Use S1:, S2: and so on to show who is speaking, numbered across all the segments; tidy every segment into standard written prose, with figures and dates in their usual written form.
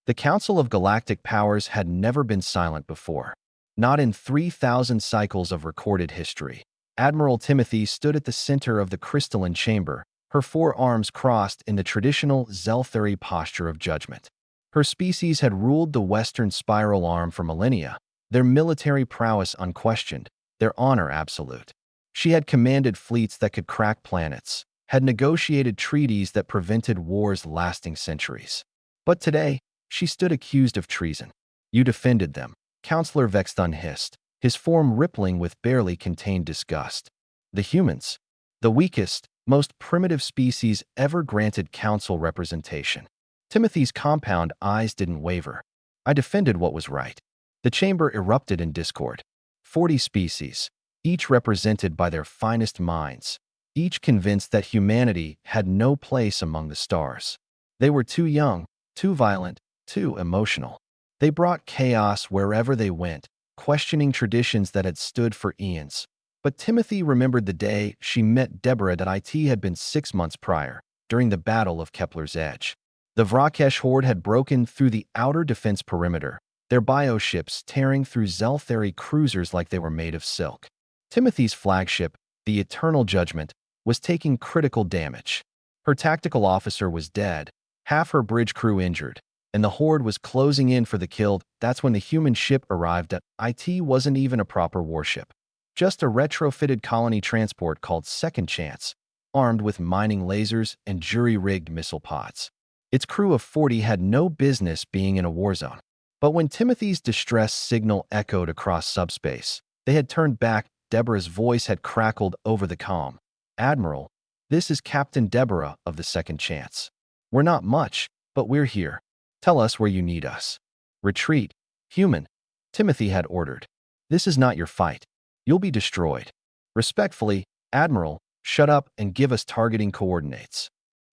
S1: The Council of Galactic Powers had never been silent before. Not in 3,000 cycles of recorded history. Admiral Timothy stood at the center of the crystalline chamber, her four arms crossed in the traditional Zelthari posture of judgment. Her species had ruled the Western Spiral Arm for millennia, their military prowess unquestioned, their honor absolute. She had commanded fleets that could crack planets, had negotiated treaties that prevented wars lasting centuries. But today, she stood accused of treason. You defended them, Counselor Vexthun hissed, his form rippling with barely contained disgust. The humans, the weakest, most primitive species ever granted council representation. Timothy's compound eyes didn't waver. I defended what was right. The chamber erupted in discord. 40 species, each represented by their finest minds, each convinced that humanity had no place among the stars. They were too young, too violent, too emotional. They brought chaos wherever they went, questioning traditions that had stood for eons. But Timothy remembered the day she met Deborah that IT had been 6 months prior, during the Battle of Kepler's Edge. The Vrakesh horde had broken through the outer defense perimeter, their bioships tearing through Zelthari cruisers like they were made of silk. Timothy's flagship, the Eternal Judgment, was taking critical damage. Her tactical officer was dead, half her bridge crew injured, and the horde was closing in for the kill. That's when the human ship arrived. IT wasn't even a proper warship, just a retrofitted colony transport called Second Chance, armed with mining lasers and jury-rigged missile pods. Its crew of 40 had no business being in a war zone. But when Timothy's distress signal echoed across subspace, they had turned back. Deborah's voice had crackled over the comm. Admiral, this is Captain Deborah of the Second Chance. We're not much, but we're here. Tell us where you need us. Retreat, human, Timothy had ordered. This is not your fight. You'll be destroyed. Respectfully, Admiral, shut up and give us targeting coordinates.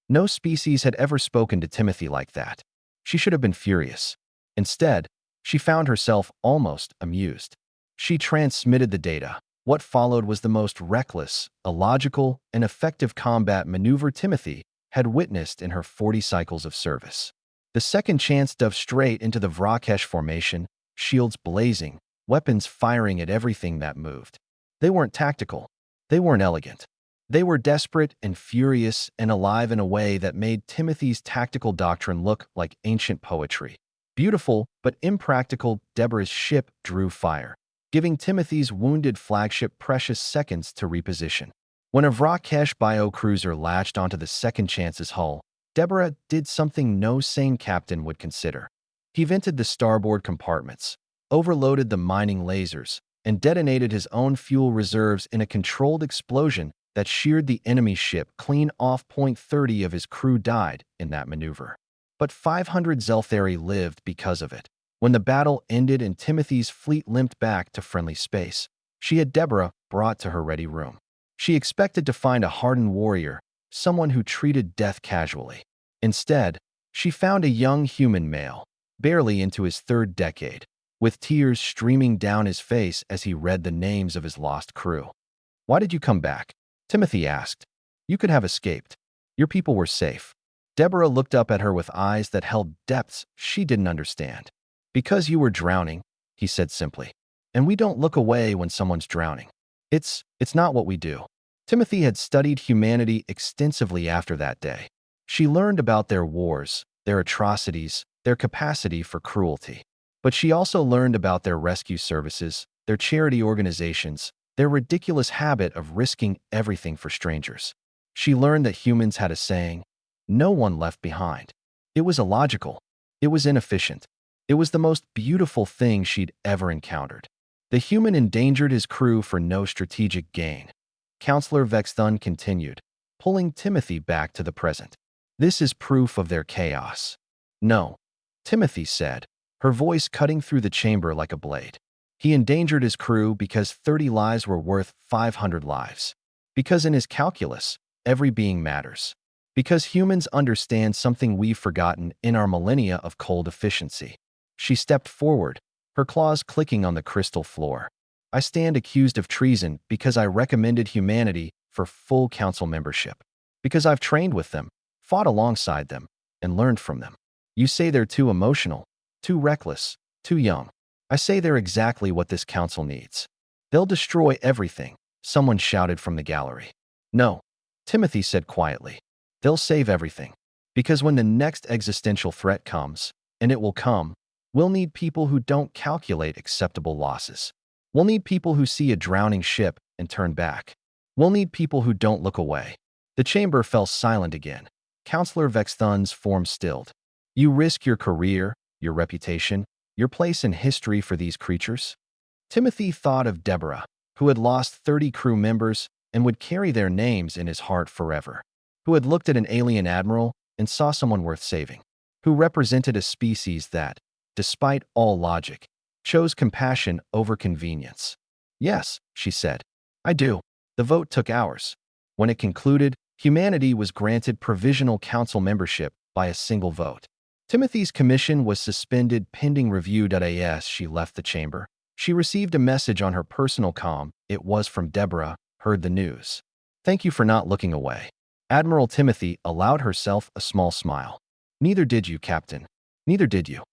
S1: No species had ever spoken to Timothy like that. She should have been furious. Instead, she found herself almost amused. She transmitted the data. What followed was the most reckless, illogical, and effective combat maneuver Timothy had witnessed in her 40 cycles of service. The Second Chance dove straight into the Vrakesh formation, shields blazing, weapons firing at everything that moved. They weren't tactical. They weren't elegant. They were desperate and furious and alive in a way that made Timothy's tactical doctrine look like ancient poetry. Beautiful but impractical, Deborah's ship drew fire, giving Timothy's wounded flagship precious seconds to reposition. When a Vrakesh biocruiser latched onto the Second Chance's hull, Deborah did something no sane captain would consider. He vented the starboard compartments, overloaded the mining lasers, and detonated his own fuel reserves in a controlled explosion that sheared the enemy ship clean off. 30 of his crew died in that maneuver. But 500 Zelthari lived because of it. When the battle ended and Timothy's fleet limped back to friendly space, she had Deborah brought to her ready room. She expected to find a hardened warrior, someone who treated death casually. Instead, she found a young human male, barely into his 3rd decade, with tears streaming down his face as he read the names of his lost crew. Why did you come back? Timothy asked. You could have escaped. Your people were safe. Deborah looked up at her with eyes that held depths she didn't understand. Because you were drowning, he said simply. And we don't look away when someone's drowning. It's not what we do. Timothy had studied humanity extensively after that day. She learned about their wars, their atrocities, their capacity for cruelty. But she also learned about their rescue services, their charity organizations, their ridiculous habit of risking everything for strangers. She learned that humans had a saying, no one left behind. It was illogical. It was inefficient. It was the most beautiful thing she'd ever encountered. The human endangered his crew for no strategic gain. Counselor Vexthun continued, pulling Timothy back to the present. This is proof of their chaos. No, Timothy said, her voice cutting through the chamber like a blade. He endangered his crew because 30 lives were worth 500 lives. Because in his calculus, every being matters. Because humans understand something we've forgotten in our millennia of cold efficiency. She stepped forward, her claws clicking on the crystal floor. I stand accused of treason because I recommended humanity for full council membership. Because I've trained with them, fought alongside them, and learned from them. You say they're too emotional, too reckless, too young. I say they're exactly what this council needs. They'll destroy everything, someone shouted from the gallery. No, Timothy said quietly. They'll save everything. Because when the next existential threat comes, and it will come, we'll need people who don't calculate acceptable losses. We'll need people who see a drowning ship and turn back. We'll need people who don't look away. The chamber fell silent again. Counselor Vexthun's form stilled. You risk your career, your reputation, your place in history for these creatures? Timothy thought of Deborah, who had lost 30 crew members and would carry their names in his heart forever, who had looked at an alien admiral and saw someone worth saving, who represented a species that, despite all logic, chose compassion over convenience. Yes, she said. I do. The vote took hours. When it concluded, humanity was granted provisional council membership by a single vote. Timothy's commission was suspended pending review. As she left the chamber, she received a message on her personal comm. It was from Deborah, heard the news. Thank you for not looking away. Admiral Timothy allowed herself a small smile. Neither did you, Captain. Neither did you.